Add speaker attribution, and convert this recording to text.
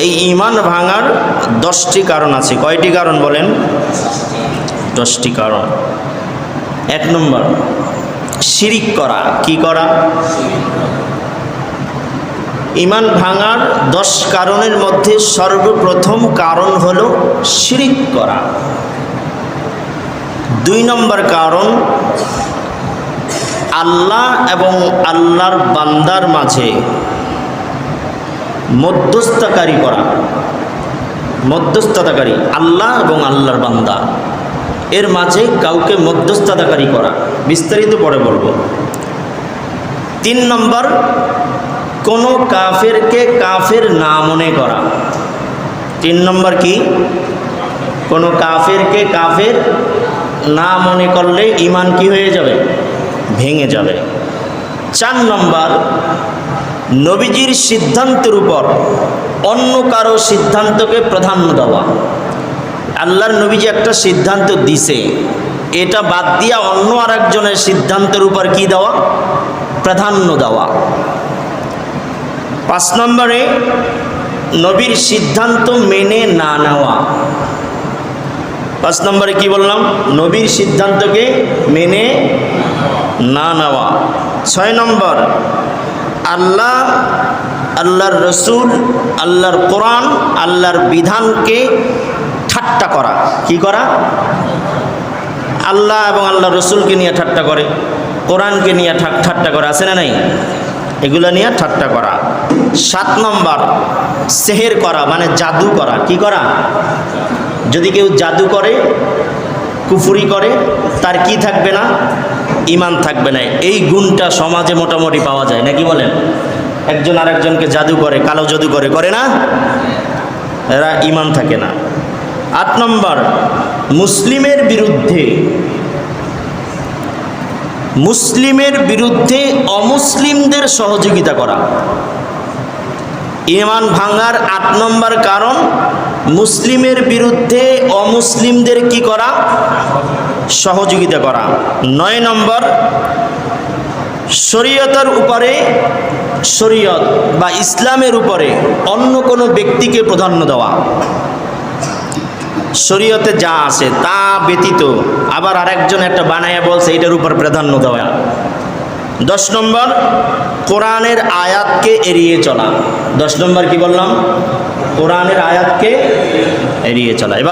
Speaker 1: এই ঈমান ভাঙার 10টি কারণ আছে। কয়টি কারণ বলেন? 10টি কারণ। 1 নম্বর, শিরিক করা। কি করা? ঈমান ভাঙার 10 কারণের মধ্যে সর্বপ্রথম কারণ হলো শিরিক করা। 2 নম্বর কারণ, আল্লাহ এবং আল্লাহর বান্দার মাঝে মধ্যস্থতাকারী করা। মধ্যস্থতাকারী আল্লাহ এবং আল্লাহর বান্দা, এর মাঝে কাউকে মধ্যস্থতাকারী করা। বিস্তারিত পরে বলবো। 3 নম্বর, কোনো কাফেরকে কাফের না মনে করা। 3 নম্বর কি? কোনো কাফেরকে কাফের না মনে করলে ঈমান কি হয়ে যাবে? ভেঙে যাবে। 4 নম্বর, নবীজির সিদ্ধান্তের উপর অন্য কারো সিদ্ধান্তকে প্রাধান্য দেওয়া। আল্লাহর নবীজি একটা সিদ্ধান্ত দিছে, এটা বাদ দিয়া অন্য আরেকজনের সিদ্ধান্তের উপর কি দেওয়া? প্রাধান্য দেওয়া। 5 নম্বরে, নবীর সিদ্ধান্ত মেনে না নেওয়া। 5 নম্বরে কি বললাম? নবীর সিদ্ধান্তকে মেনে না নেওয়া। 6 নম্বর, আল্লাহ, আল্লাহর রসুল, আল্লাহর কোরআন, আল্লাহর বিধানকে ঠাট্টা করা। কি করা? আল্লাহ এবং আল্লাহর রসুলকে নিয়ে ঠাট্টা করে, কোরআনকে নিয়ে ঠাট্টা করা, আছে না নাই? এগুলো নিয়ে ঠাট্টা করা। 7 নম্বর, সেহের করা, মানে জাদু করা। কি করা? যদি কেউ জাদু করে, কুফরি করে, তার কি থাকবে না? ঈমান থাকবে না। এই গুণটা সমাজে মোটামুটি পাওয়া যায় নাকি বলেন? একজন আরেকজনকে জাদু করে, কালো জাদু করে, করে না? এরা ঈমান থাকে না। 8 নম্বর, মুসলিমের বিরুদ্ধে অমুসলিমদের সহযোগিতা করা। ঈমান ভাঙার 8 নম্বর কারণ, মুসলিমের বিরুদ্ধে অমুসলিমদের কি করা? সহযোগিতা করা। 9 নম্বর, শরীয়তের উপরে, শরীয়ত বা ইসলামের উপরে অন্য কোনো ব্যক্তিকে প্রাধান্য দেওয়া। শরীয়তে যা আছে তা ব্যতীত আবার আরেকজন একটা বানায়া বলছে, এটার উপর প্রাধান্য দেওয়া। 10 নম্বর, কোরআনের আয়াতকে এড়িয়ে চলা। 10 নম্বর কি বললাম? কোরআনের আয়াতকে এড়িয়ে চলা।